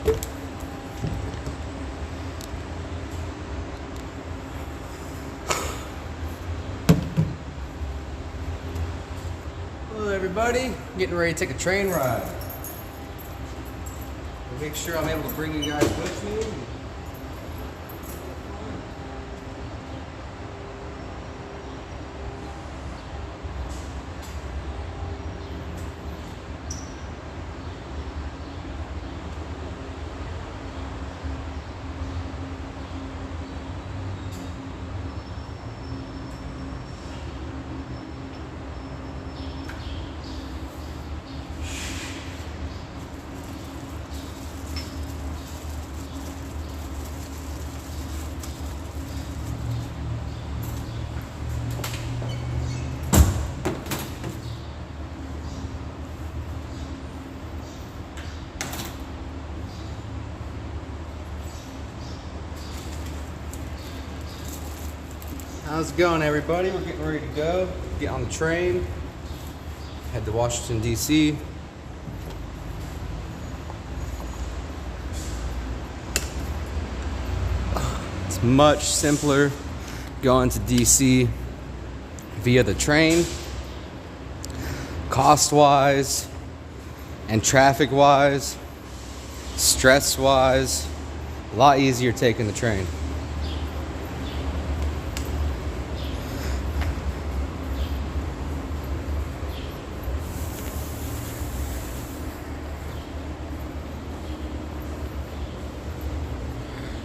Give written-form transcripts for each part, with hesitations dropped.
Hello everybody, getting ready to take a train ride. I'll make sure I'm able to bring you guys with me. How's it going, everybody? We're getting ready to go. Get on the train. Head to Washington, D.C. It's much simpler going to D.C. via the train. Cost-wise and traffic-wise, stress-wise, a lot easier taking the train.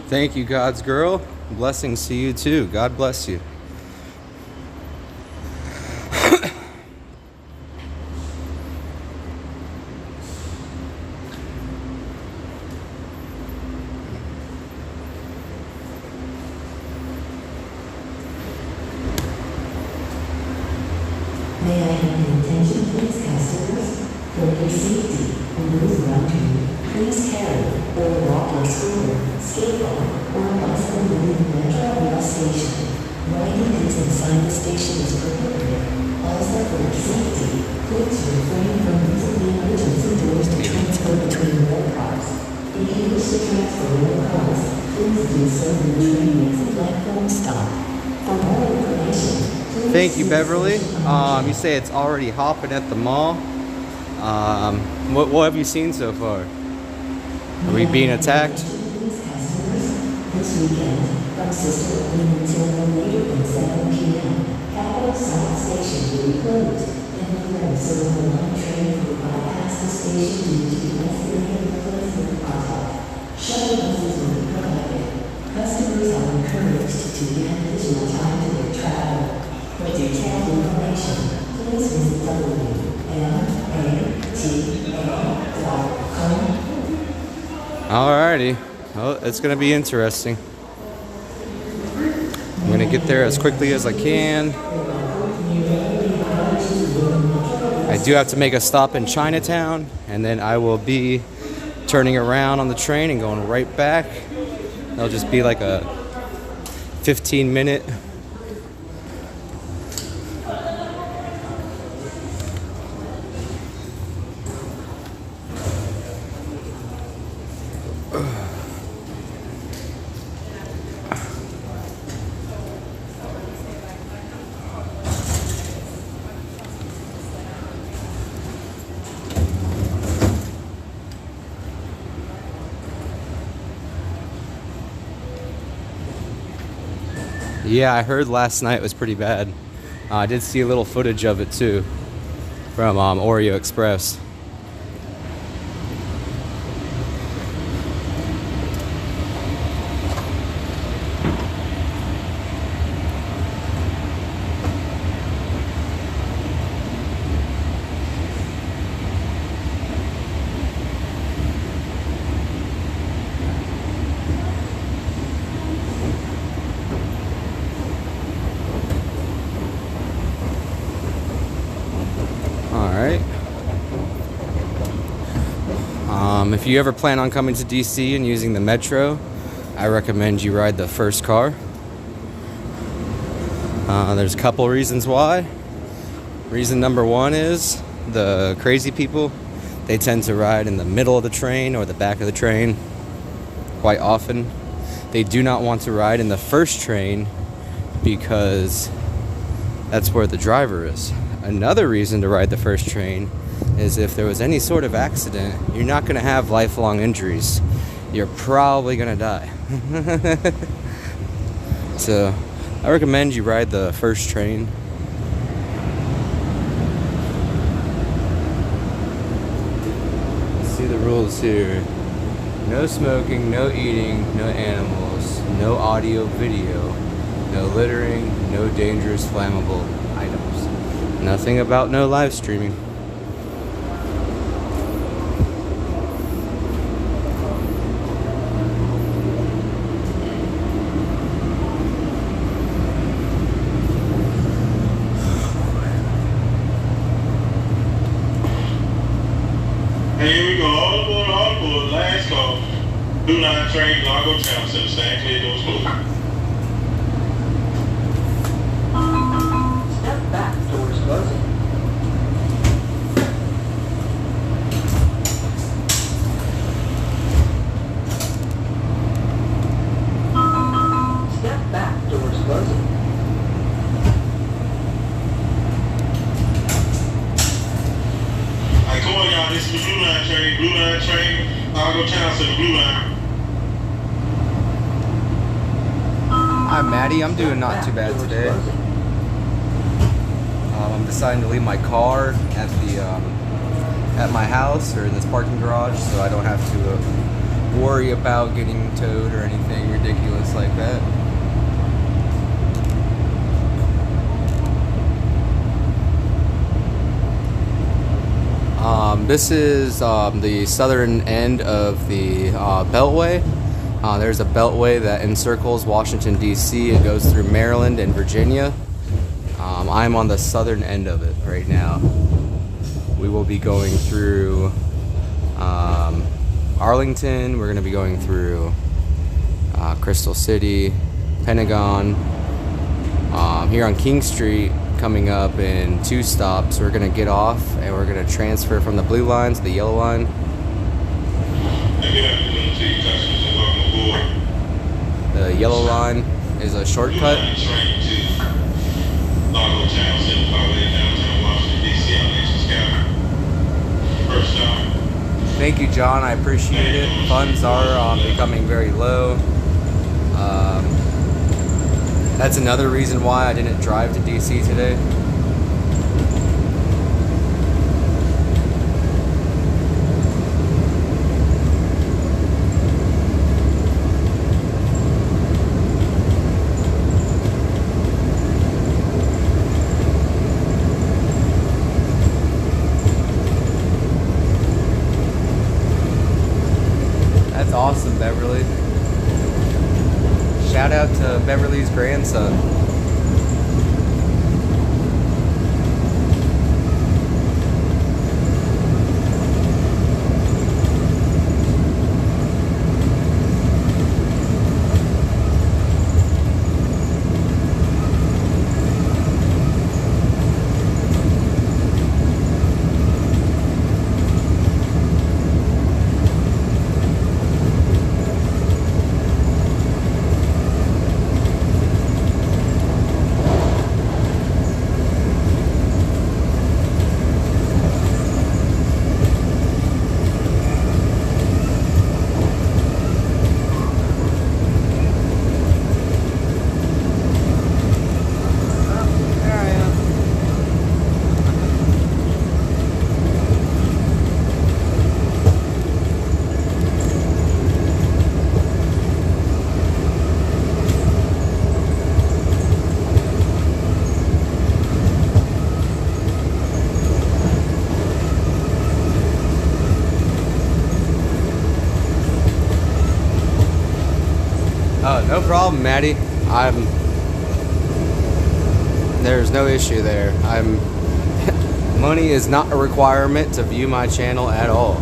Thank you, God's girl. Blessings to you too. God bless you. May I have your attention, please, customers? For your safety and those around you, please carry or walk your scooter, skateboard, or bicycle within the metro rail station. Riding inside the station is prohibited. Also, for your safety, please refrain from using the emergency doors to transfer between rail cars. If you wish to transfer rail cars, please do so when the train makes a platform stop. For more information, Thank you, Beverly. You say it's already hopping at the mall. What have you seen so far? Are we being attacked? This weekend, from 6 until no later than 7 p.m., Capitol South Station will be closed, and the rest of the line train will bypass the station due to the estimated replacement project. Shuttle buses will be provided. Customers are encouraged to get additional time to their travel. For detailed information, please visit www.mata.com. Alrighty. Well, it's going to be interesting. I'm going to get there as quickly as I can. I do have to make a stop in Chinatown, and then I will be turning around on the train and going right back. It'll just be like a 15-minute Yeah, I heard last night was pretty bad. I did see a little footage of it too from Oreo Express. If you ever plan on coming to DC and using the metro, I recommend you ride the first car. There's a couple reasons why. Reason number one is the crazy people, They tend to ride in the middle of the train or the back of the train quite often. They do not want to ride in the first train because that's where the driver is. Another reason to ride the first train is if there was any sort of accident, you're not going to have lifelong injuries. You're probably going to die. So I recommend you ride the first train. See the rules here. No smoking, no eating, no animals, no audio, video, no littering, no dangerous flammable items. Nothing about no live streaming. Hey, here we go. All aboard. Last call. Do not train Largo Town Center. Stand clear, doors closed. Step back, doors closing. Step back, doors closing. Alright, come on, y'all. This is the Blue Line train. Blue Line train. Largo Town Center. Blue Line. Hi Maddie, I'm doing not too bad today. I'm deciding to leave my car at the at my house or in this parking garage, so I don't have to worry about getting towed or anything ridiculous like that. This is the southern end of the Beltway. There's a Beltway that encircles Washington, D.C. It goes through Maryland and Virginia. I'm on the southern end of it right now. We will be going through Arlington. We're going to be going through Crystal City, Pentagon. Here on King Street, coming up in 2 stops, we're going to get off and we're going to transfer from the blue line to the yellow line. Good afternoon to you, customers, and welcome aboard. The yellow line is a shortcut. Blue Line train to Largo Town Center, by way of downtown Washington, D.C. Our nation's capital. First stop. Thank you, John. I appreciate it. Funds are becoming very low. That's another reason why I didn't drive to DC today. That's awesome, Beverly. Shout out to Beverly's grandson. Oh, no problem, Maddie. There's no issue there. Money is not a requirement to view my channel at all.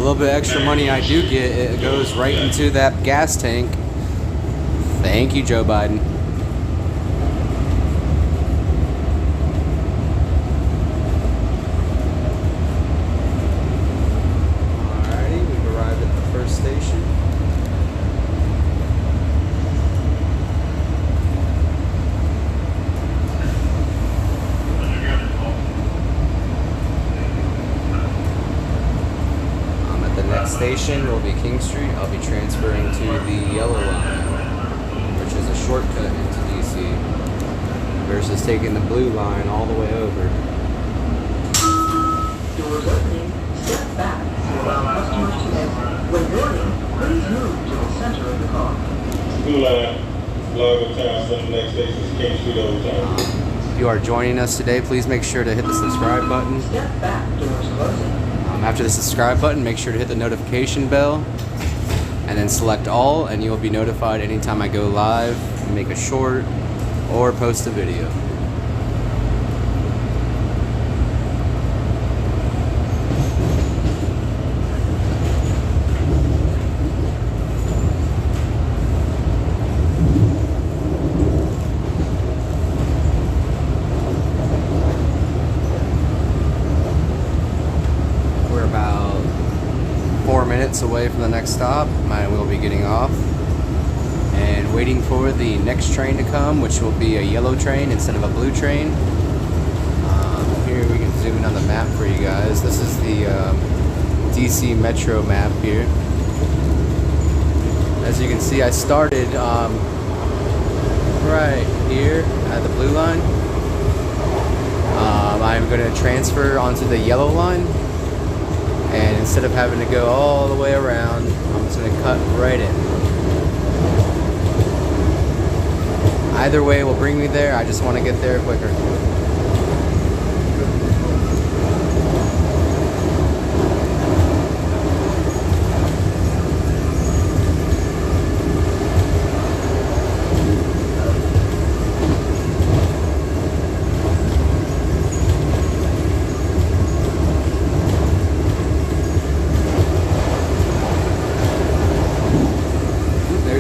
little bit extra money I do get, it goes right into that gas tank. Thank you, Joe Biden. Alrighty, we've arrived at the first station. Station will be King Street. I'll be transferring to the yellow line, which is a shortcut into DC, versus taking the blue line all the way over. Doors opening. Step back to allow customers to exit. When boarding, please move to the center of the car. Blue line, Largo Town Center, next station is King Street Overtown. If you are joining us today, please make sure to hit the subscribe button. Step back. Doors closing. After the subscribe button, make sure to hit the notification bell and then select all, and you'll be notified anytime I go live, make a short, or post a video. Away from the next stop, I will be getting off and waiting for the next train to come, which will be a yellow train instead of a blue train. Here we can zoom in on the map for you guys. This is the DC Metro map here. As you can see, I started right here at the blue line. I'm going to transfer onto the yellow line. And instead of having to go all the way around, I'm just going to cut right in. Either way will bring me there. I just want to get there quicker.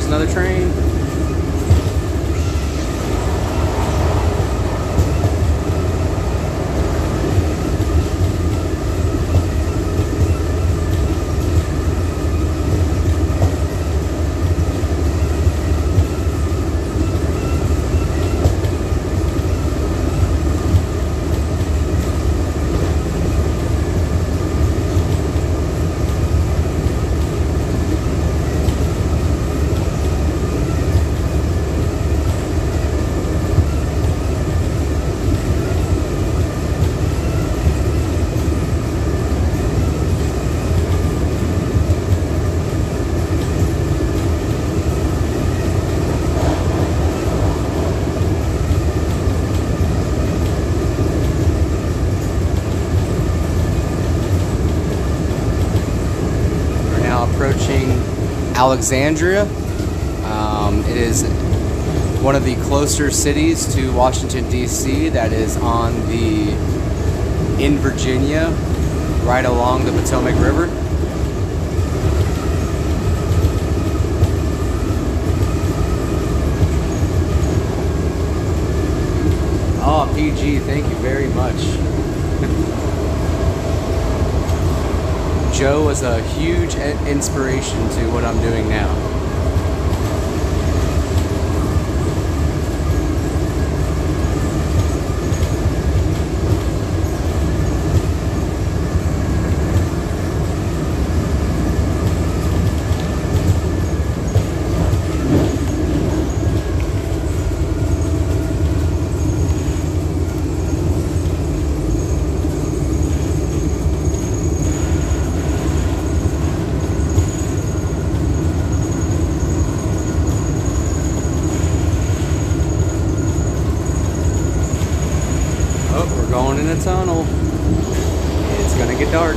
Another train. Approaching Alexandria. It is one of the closer cities to Washington, D.C. that is in Virginia, right along the Potomac River. Oh, PG, thank you very much. Joe was a huge inspiration to what I'm doing now. Going in a tunnel. It's gonna get dark.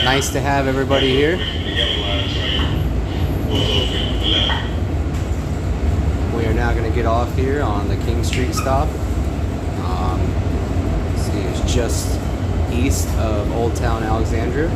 Nice to have everybody here. The yellow line train will open left. We are now going to get off here on the King Street stop. Let's see, it's just east of Old Town Alexandria.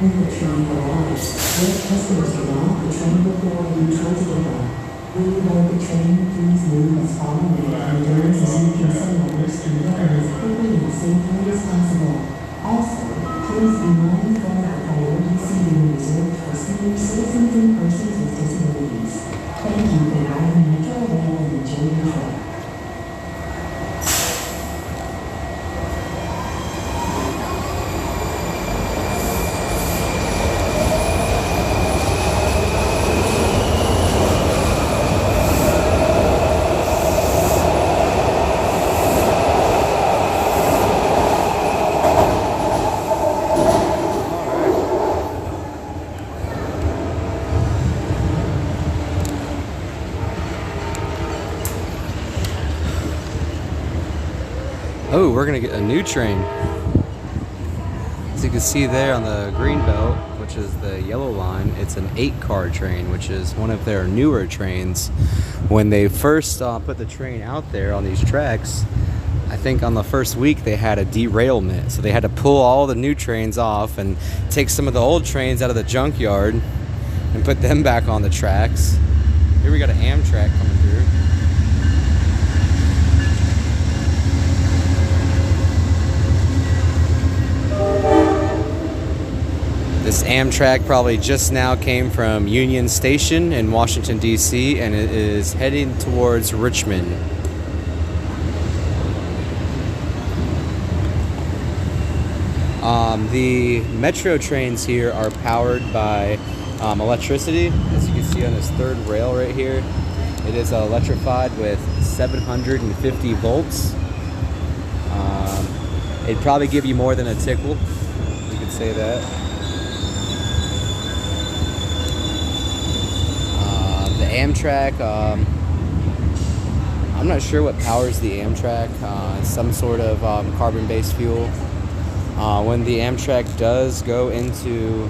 When the train arrives, let customers get off the train before you try to get on. When you board the train, please move as far away from doors as you can so others can get in as quickly and safely as possible. Also, please be mindful of the priority seating reserved for senior citizens and persons with disabilities. Thank you for riding Metro Rail and enjoy your trip. Oh, we're gonna get a new train. As you can see there on the green belt, which is the yellow line, it's an 8-car train, which is one of their newer trains. When they first put the train out there on these tracks, I think on the first week they had a derailment, so they had to pull all the new trains off and take some of the old trains out of the junkyard and put them back on the tracks. Here we got an Amtrak coming through. This Amtrak probably just now came from Union Station in Washington, D.C., and it is heading towards Richmond. The metro trains here are powered by electricity. As you can see on this third rail right here, it is electrified with 750 volts. It'd probably give you more than a tickle, you could say that. The Amtrak, I'm not sure what powers the Amtrak. Some sort of carbon-based fuel. When the Amtrak does go into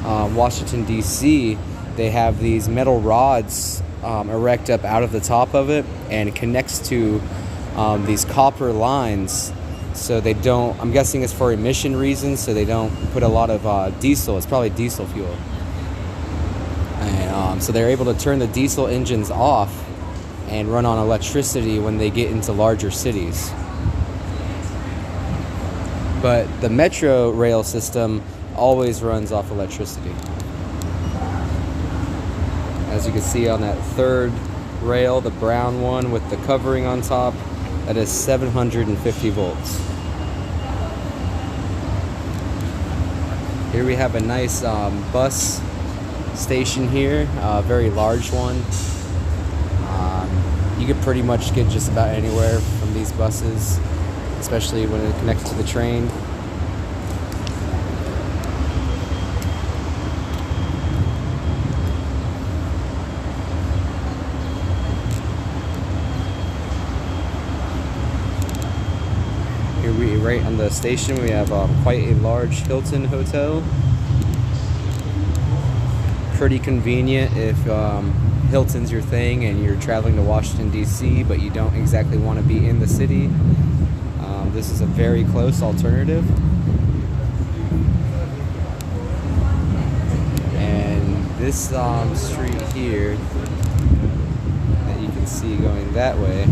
Washington, D.C., they have these metal rods erect up out of the top of it, and it connects to these copper lines. So they don't, I'm guessing it's for emission reasons, so they don't put a lot of diesel. It's probably diesel fuel. And so they're able to turn the diesel engines off and run on electricity when they get into larger cities. But the metro rail system always runs off electricity. As you can see on that third rail, the brown one with the covering on top, that is 750 volts. Here we have a nice bus station here, a very large one. You could pretty much get just about anywhere from these buses, especially when it connects to the train. Here right on the station we have quite a large Hilton hotel. Pretty convenient if Hilton's your thing and you're traveling to Washington, D.C., but you don't exactly want to be in the city. This is a very close alternative. And this street here that you can see going that way,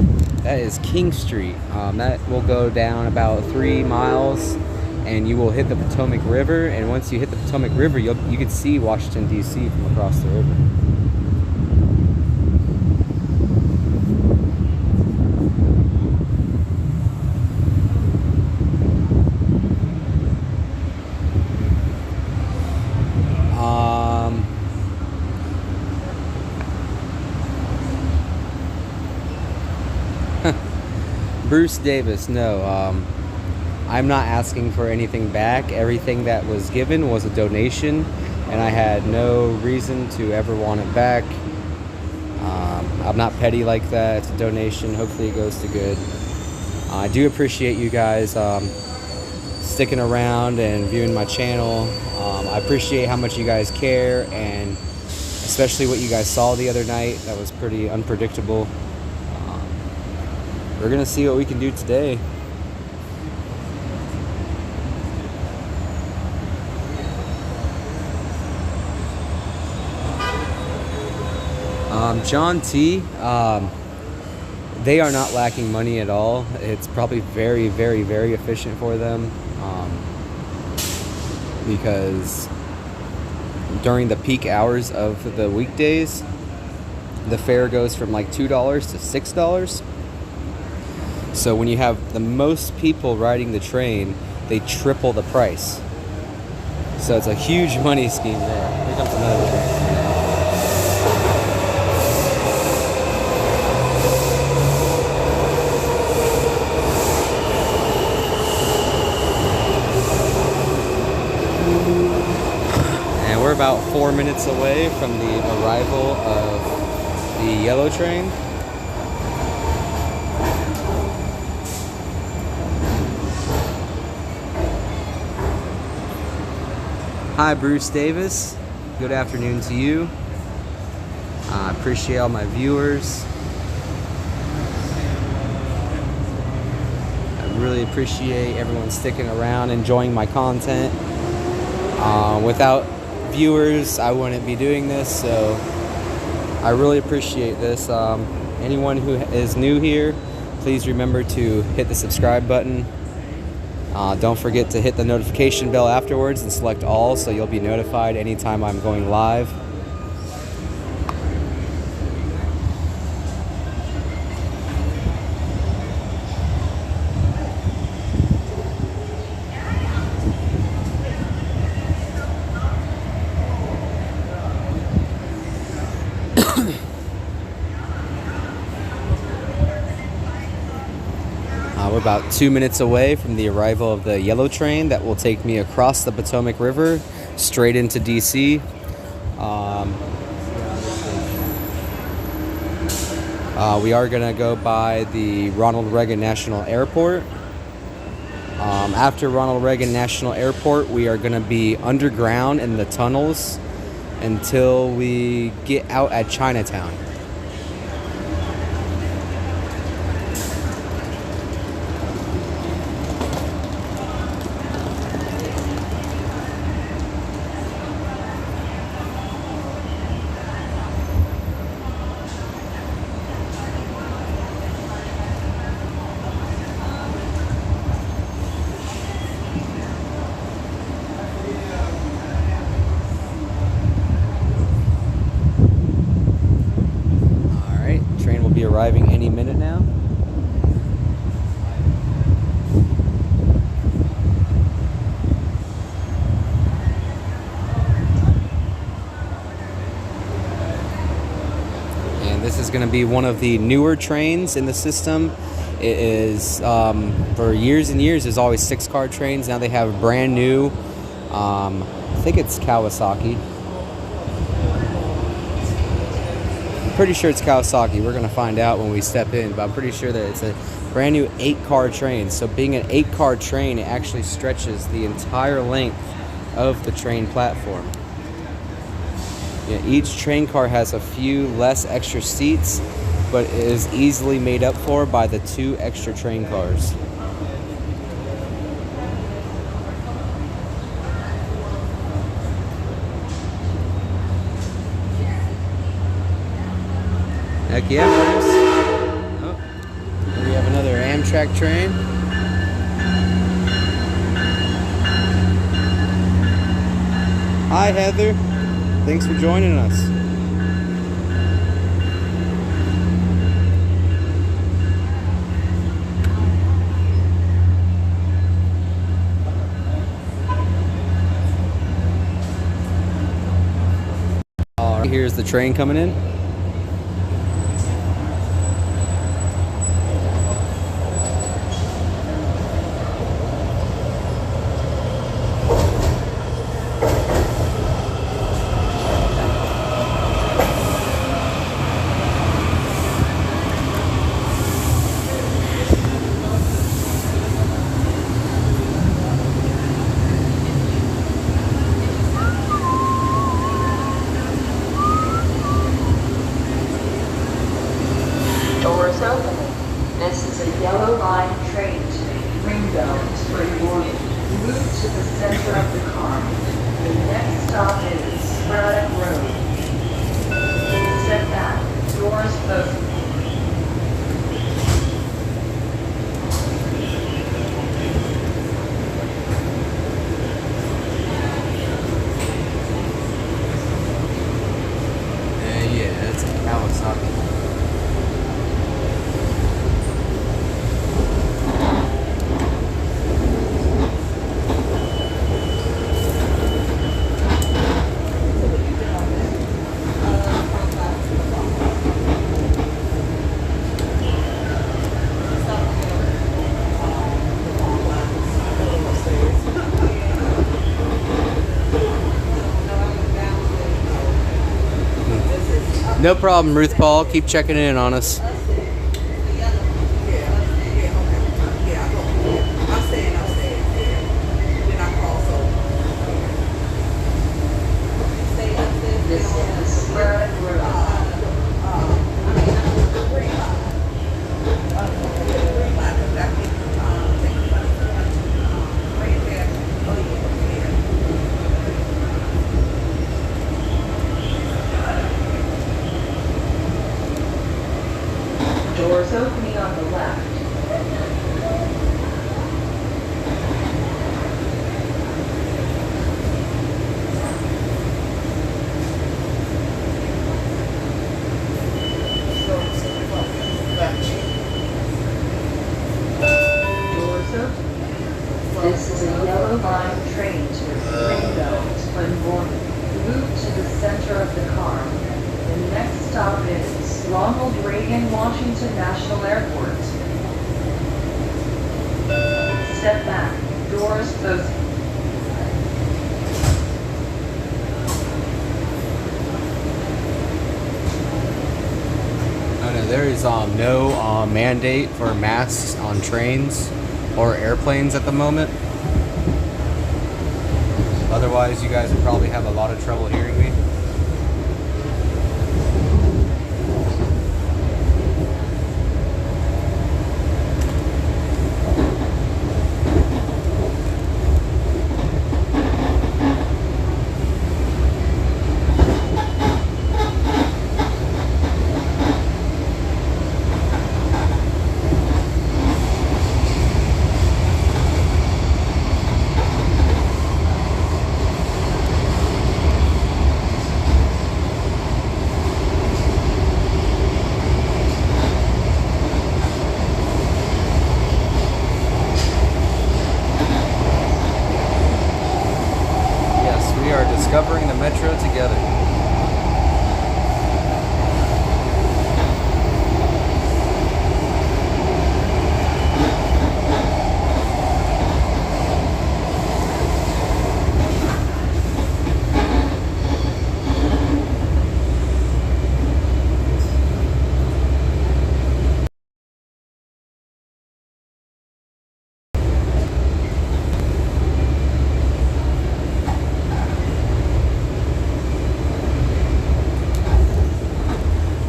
that is King Street. That will go down about 3 miles and you will hit the Potomac River, and once you hit the Potomac River, you can see Washington, D.C. from across the river. Bruce Davis, no. I'm not asking for anything back. Everything that was given was a donation, and I had no reason to ever want it back. I'm not petty like that. It's a donation. Hopefully it goes to good. I do appreciate you guys sticking around and viewing my channel. I appreciate how much you guys care, and especially what you guys saw the other night. That was pretty unpredictable. We're gonna see what we can do today. John T, they are not lacking money at all. It's probably very, very, very efficient for them, because during the peak hours of the weekdays, the fare goes from like $2 to $6. So when you have the most people riding the train, they triple the price. So it's a huge money scheme there. Here comes another train. And we're about 4 minutes away from the arrival of the yellow train. Hi, Bruce Davis. Good afternoon to you. I appreciate all my viewers. I really appreciate everyone sticking around, enjoying my content. Without viewers, I wouldn't be doing this, so I really appreciate this. Anyone who is new here, please remember to hit the subscribe button. Don't forget to hit the notification bell afterwards and select all, so you'll be notified anytime I'm going live. We're about 2 minutes away from the arrival of the yellow train that will take me across the Potomac River straight into DC. We are going to go by the Ronald Reagan National Airport. After Ronald Reagan National Airport, we are going to be underground in the tunnels until we get out at Chinatown. Arriving any minute now. And this is going to be one of the newer trains in the system. It is, for years and years, there's always 6-car trains. Now they have brand new, I think it's Kawasaki. Pretty sure it's Kawasaki. We're going to find out when we step in, but I'm pretty sure that it's a brand new 8-car train. So being an 8-car train, it actually stretches the entire length of the train platform. Yeah, each train car has a few less extra seats, but it is easily made up for by the 2 extra train cars. Heck yeah, Bruce. Oh, we have another Amtrak train. Hi, Heather. Thanks for joining us. All right, here's the train coming in. it's in Kawasaki. No problem, Ruth Paul. Keep checking in on us. Doors opening on the left. Doors open. This is a yellow line train to ring bells when boarding. Move to the center of the car. The next stop is Ronald Reagan Washington National Airport. Step back. Doors closing. Oh no, there is no mandate for masks on trains or airplanes at the moment. Otherwise, you guys would probably have a lot of trouble hearing me. Discovering the metro together.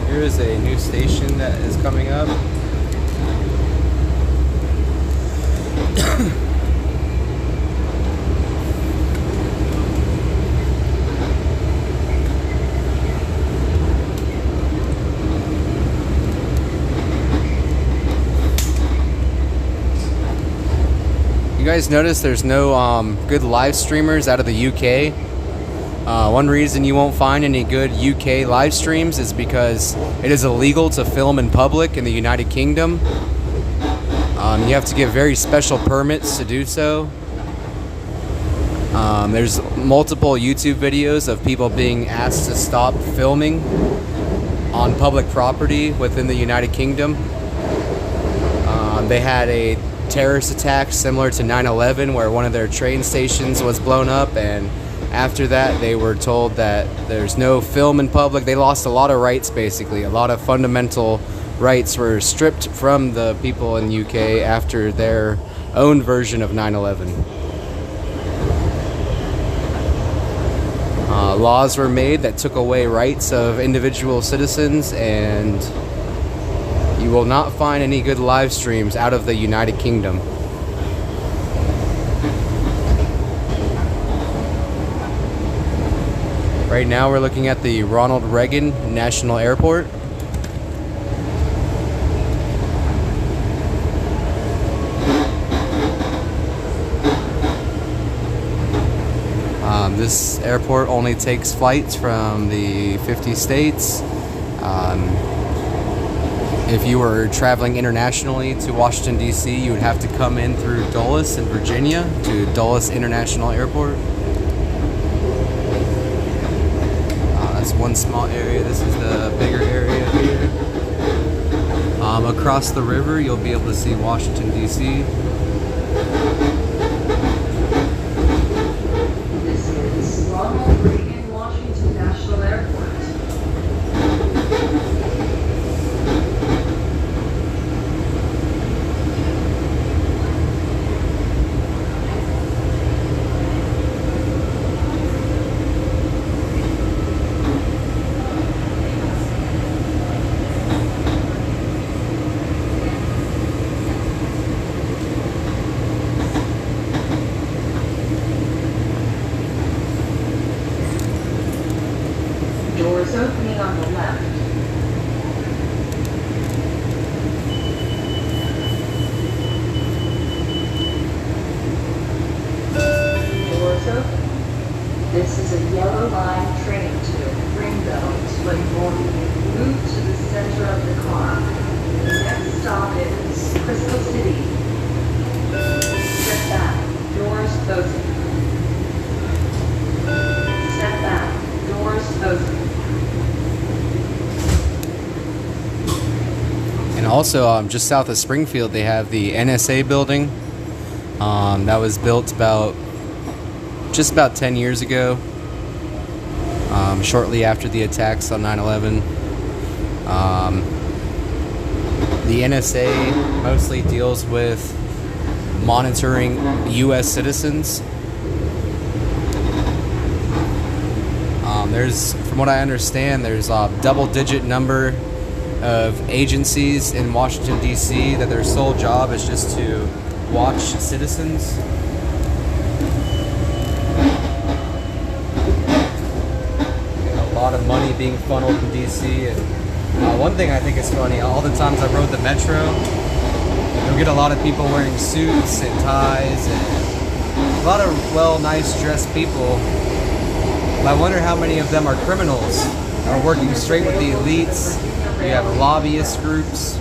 Here is a new station that is coming up. You guys notice there's no good live streamers out of the UK. One reason you won't find any good UK live streams is because it is illegal to film in public in the United Kingdom. You have to get very special permits to do so. There's multiple YouTube videos of people being asked to stop filming on public property within the United Kingdom. They had a terrorist attack similar to 9/11 where one of their train stations was blown up, and after that they were told that there's no film in public. They lost a lot of rights, basically. A lot of fundamental rights were stripped from the people in the UK after their own version of 9/11. Laws were made that took away rights of individual citizens, and you will not find any good live streams out of the United Kingdom. Right now we're looking at the Ronald Reagan National Airport. This airport only takes flights from the 50 states. If you were traveling internationally to Washington, D.C., you would have to come in through Dulles in Virginia to Dulles International Airport. That's one small area. This is the bigger area here. Across the river, you'll be able to see Washington, D.C. This is Ronald Reagan Washington National Airport. Doors opening on the left. Doors open. This is a yellow line train to Greenbelt, Springboard. Move to the center of the car. The next stop is Crystal City. Step back. Doors open. Step back. Doors open. And also, just south of Springfield, they have the NSA building. That was built just about 10 years ago, shortly after the attacks on 9/11. The NSA mostly deals with monitoring U.S. citizens. From what I understand, there's a double-digit number of agencies in Washington, D.C. that their sole job is just to watch citizens. A lot of money being funneled in D.C. And one thing I think is funny, all the times I rode the metro, you'll get a lot of people wearing suits and ties and a lot of nice dressed people. But I wonder how many of them are criminals, are working straight with the elites. You have lobbyist groups.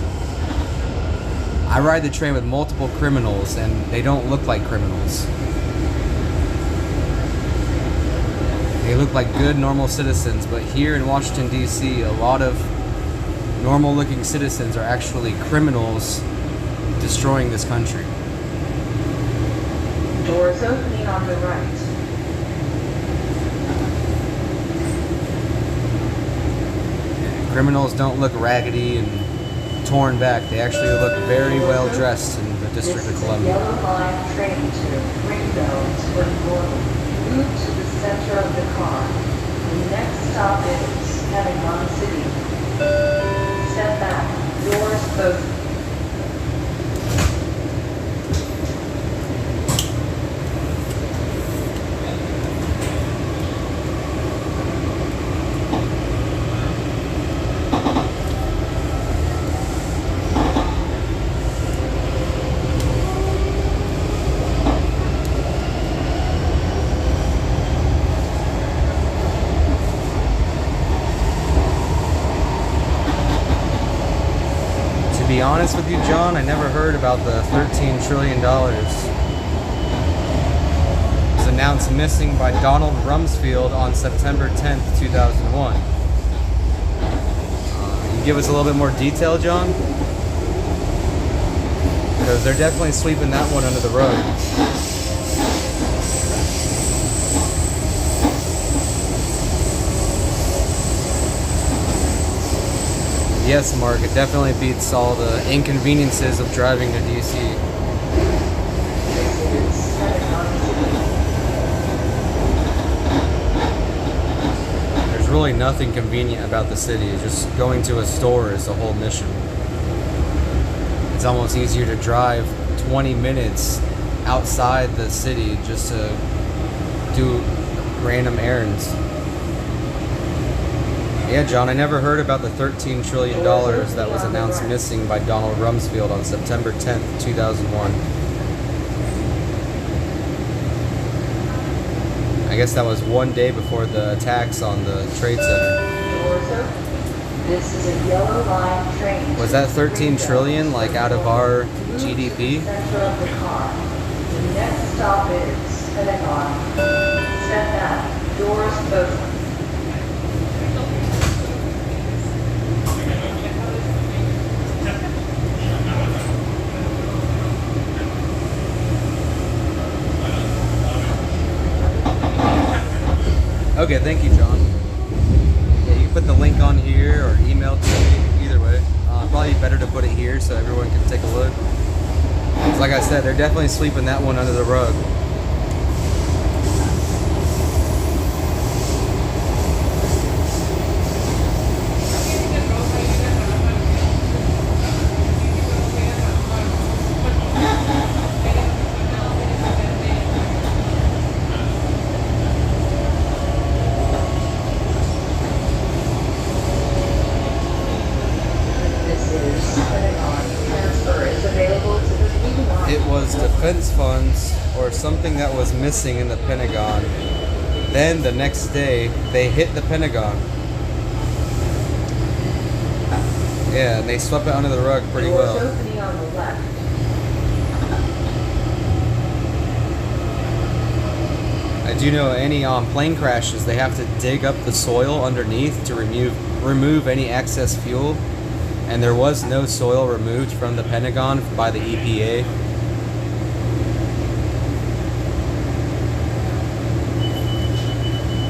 I ride the train with multiple criminals, and they don't look like criminals. They look like good, normal citizens, but here in Washington, D.C., a lot of normal-looking citizens are actually criminals destroying this country. Doors opening on the right. Criminals don't look raggedy and torn back. They actually look very well dressed in the District of This is a Columbia. yellow line train to Greenbelt, Springboard. Move to the center of the car. The next stop is Chinatown City. Step back. Doors open. To be honest with you, John, I never heard about the $13 trillion. It was announced missing by Donald Rumsfeld on September 10th, 2001. You give us a little bit more detail, John? Because they're definitely sweeping that one under the rug. Yes, Mark, it definitely beats all the inconveniences of driving to DC. This is Chinatown City. There's really nothing convenient about the city. Just going to a store is the whole mission. It's almost easier to drive 20 minutes outside the city just to do random errands. Yeah, John, I never heard about the $13 trillion that was announced missing by Donald Rumsfeld on September 10th, 2001. I guess that was one day before the attacks on the Trade Center. Doors open. This is a yellow line train. Was that to 13 Greenville trillion, like, out of our Move to GDP? the center of the car. The next stop is Pentagon. Step back. Doors open. Okay, thank you, John. Yeah, you can put the link on here or email it to me, either way. Probably better to put it here so everyone can take a look. 'Cause like I said, they're definitely sweeping that one under the rug. This is Pentagon. Transfer is available to the B line. It was defense funds or something that was missing in the Pentagon. Then the next day, they hit the Pentagon. Yeah, and they swept it under the rug pretty Doors well. opening on the left. I do know any plane crashes, they have to dig up the soil underneath to remove any excess fuel. And there was no soil removed from the Pentagon by the EPA.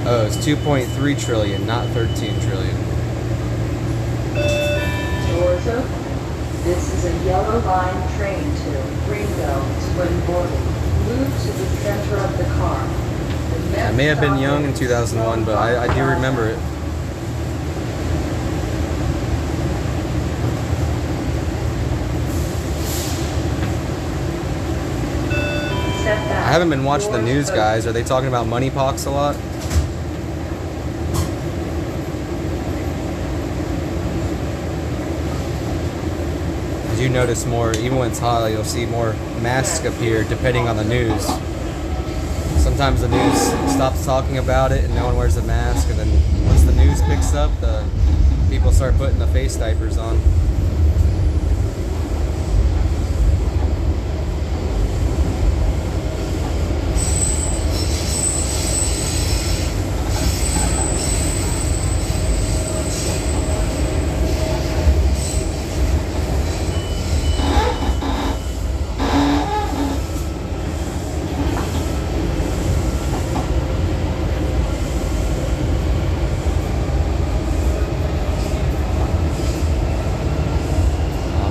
Oh, it's 2.3 trillion, not 13 trillion. Doors open. This is a yellow line train to Greenville when boarding. Move to the center of the car. The I next may have been stop young in is 2001, but I do remember it. Step back. I haven't been watching the Doors news, open. guys. Are they talking about moneypox a lot? I do notice more, even when it's hot, you'll see more masks appear depending on the news. Sometimes the news stops talking about it and no one wears a mask, and then once the news picks up, the people start putting the face diapers on.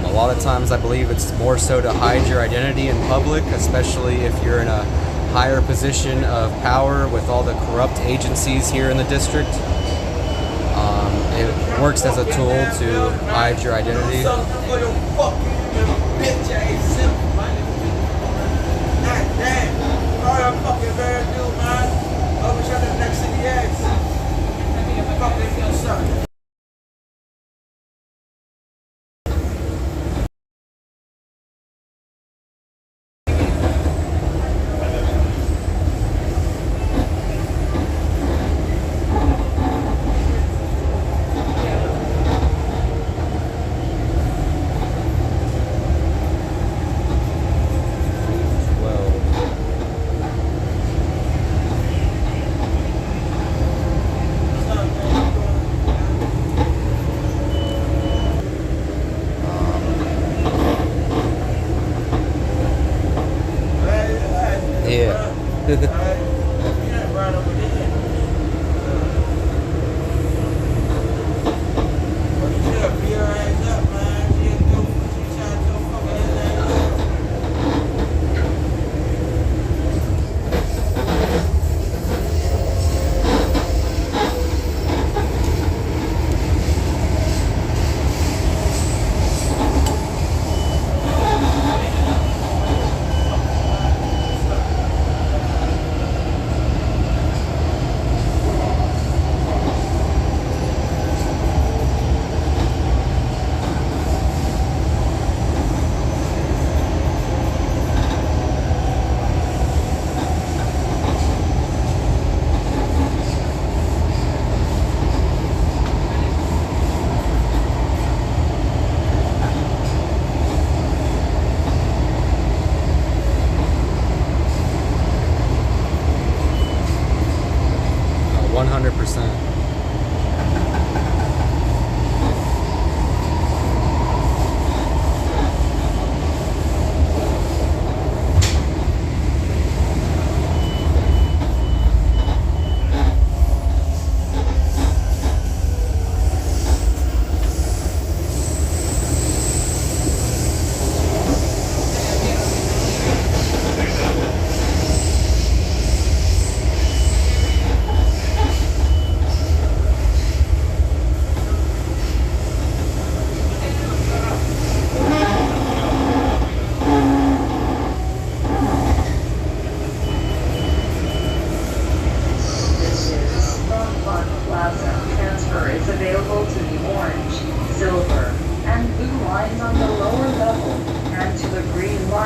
A lot of times I believe it's more so to hide your identity in public, especially if you're in a higher position of power with all the corrupt agencies here in the district. It works as a tool to hide your identity. Yeah.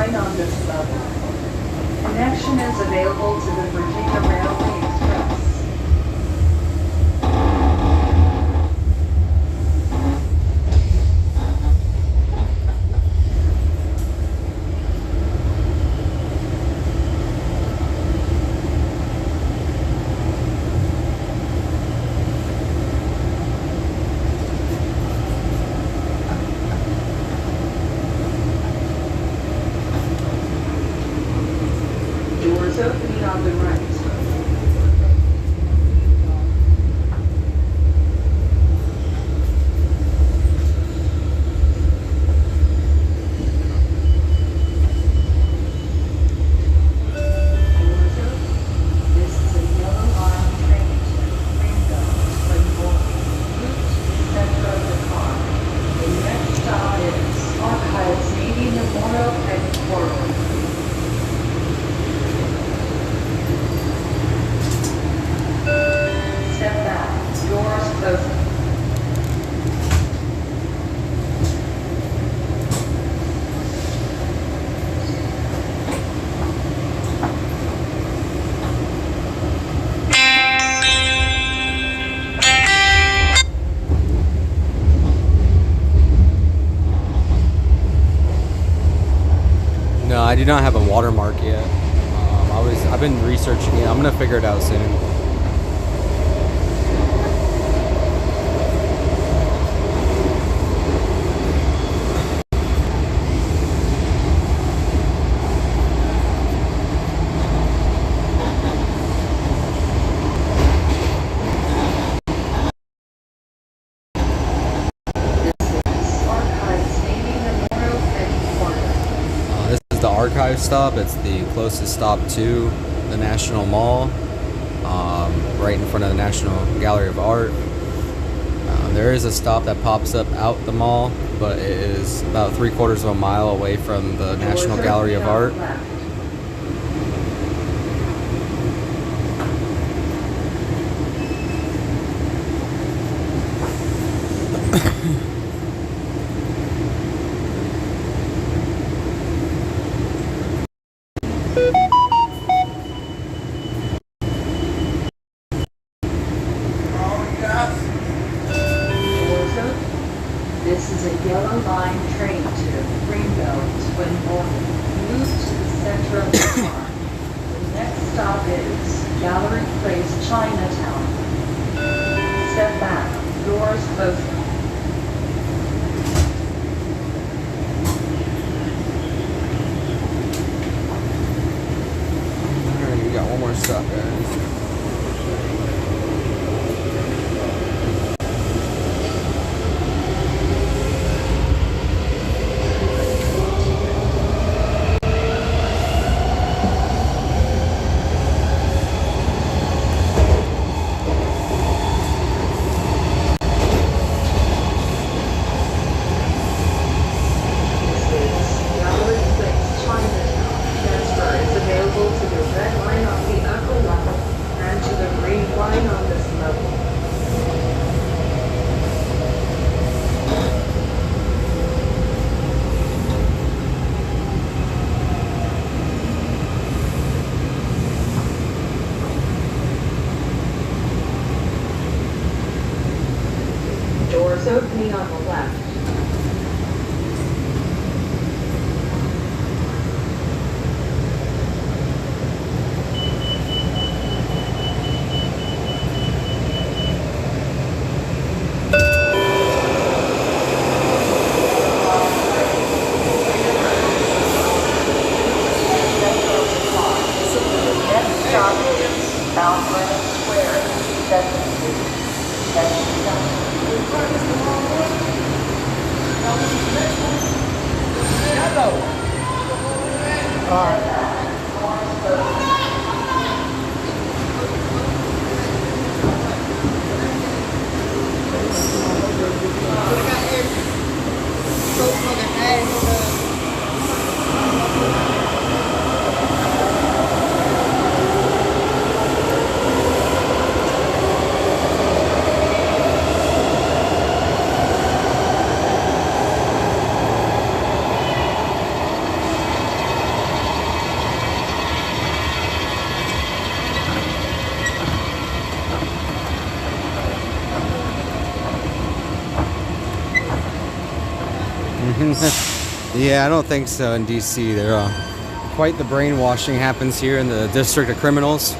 line on this level. Connection is available to the Virginia Railway Express. Doors opening on the right. This is a yellow line train to Greenville, Springboard. Move to the center of the car. The next stop is Archives Navy Memorial Headquarters. Step back, doors closing. No, I do not have a watermark yet. I've been researching it. I'm gonna figure it out soon. Archives Navy Memorial Headquarters. This is the archive stop. It's the closest stop to the National Mall, right in front of the National Gallery of Art. There is a stop that pops up out the mall, but it is about 3/4 of a mile away from the National Doors Gallery of opening on Art. the left. Doors open. This is a yellow line train to Greenville, Swinburne. Move to the center of the car. The next stop is Gallery Place, Chinatown. Step back, doors closing. Alright, we got one more stop, guys. This is Gallery Place, Chinatown. Transfer is available to the red line on the upper level and to the green line on this level. Doors opening on the left. Next stop is Alexandria Square, 7th Street. Yeah, I don't think so in DC. They're quite the brainwashing happens here in the District of Criminals.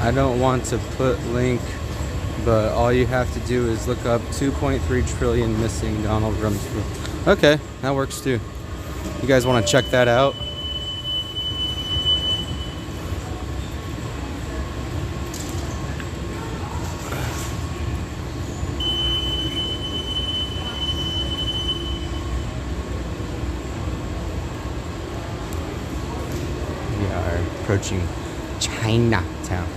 I don't want to put link, but all you have to do is look up 2.3 trillion missing Donald Rumsfeld. Okay, that works too. You guys want to check that out? We are approaching Chinatown.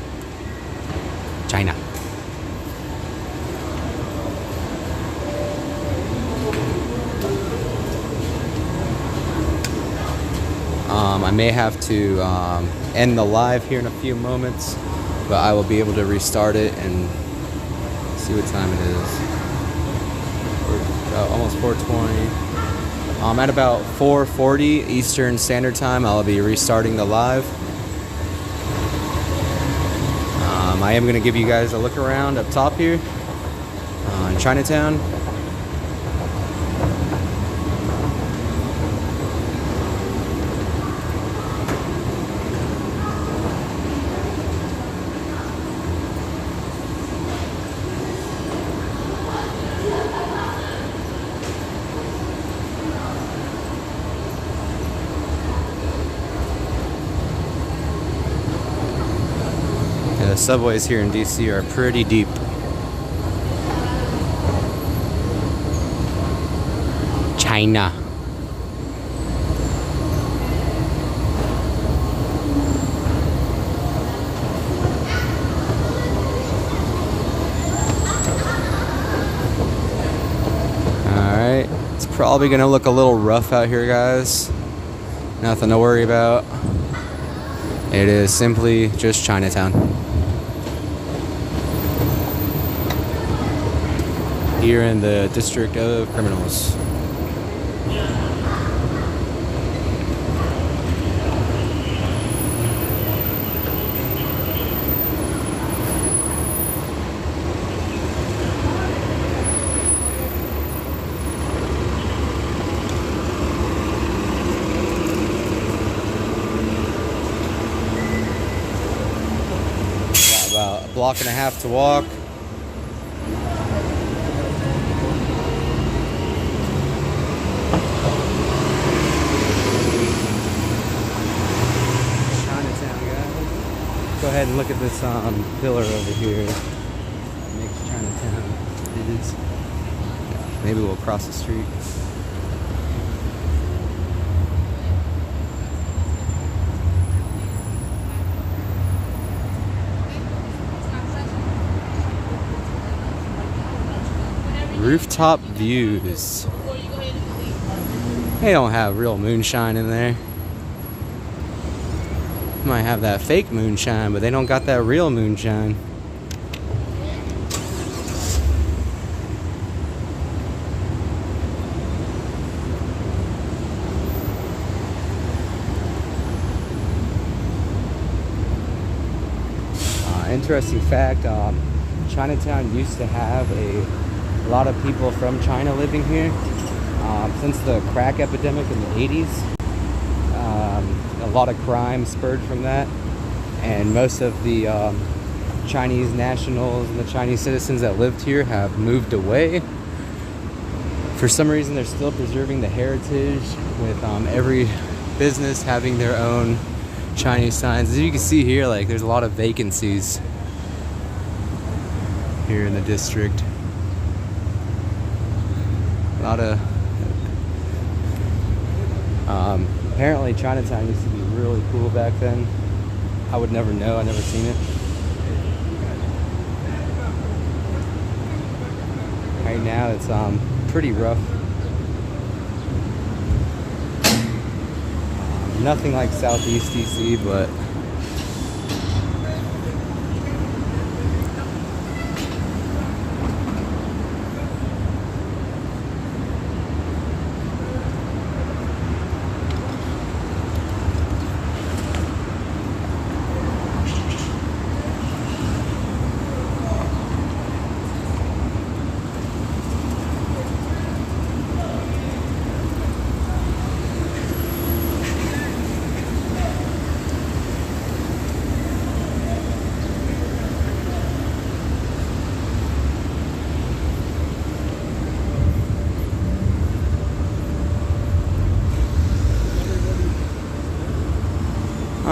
China. I may have to end the live here in a few moments, but I will be able to restart it and see what time it is. We're almost 4:20. At about 4:40 Eastern Standard Time, I'll be restarting the live. I am going to give you guys a look around up top here in Chinatown. The subways here in DC are pretty deep. China. Alright, it's probably gonna look a little rough out here, guys. Nothing to worry about. It is simply just Chinatown. Here in the District of Criminals. Got about a block and a half to walk. Go ahead and look at this pillar over here. It makes Chinatown. It is. Maybe we'll cross the street. Rooftop views. They don't have real moonshine in there. Might have that fake moonshine, but they don't got that real moonshine. Interesting fact, Chinatown used to have a lot of people from China living here. Since the crack epidemic in the 80s, a lot of crime spurred from that, and most of the Chinese nationals and the Chinese citizens that lived here have moved away. For some reason, they're still preserving the heritage with every business having their own Chinese signs. As you can see here, like, there's a lot of vacancies here in the district. A lot of apparently Chinatown used to be really cool back then. I would never know, I never seen it. Right now it's pretty rough. Nothing like Southeast DC, but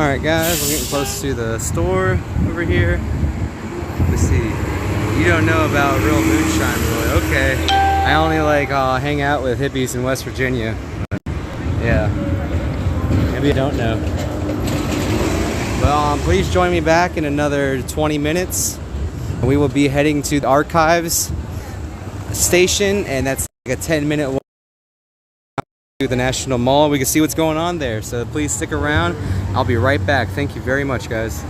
Alright guys, we're getting close to the store over here. Let's see. You don't know about real moonshine, boy. Okay. I only like hang out with hippies in West Virginia. But, yeah. Maybe you don't know. Well, please join me back in another 20 minutes. We will be heading to the Archives station, and that's like a 10-minute walk to the National Mall. We can see what's going on there, so please stick around. I'll be right back. Thank you very much, guys.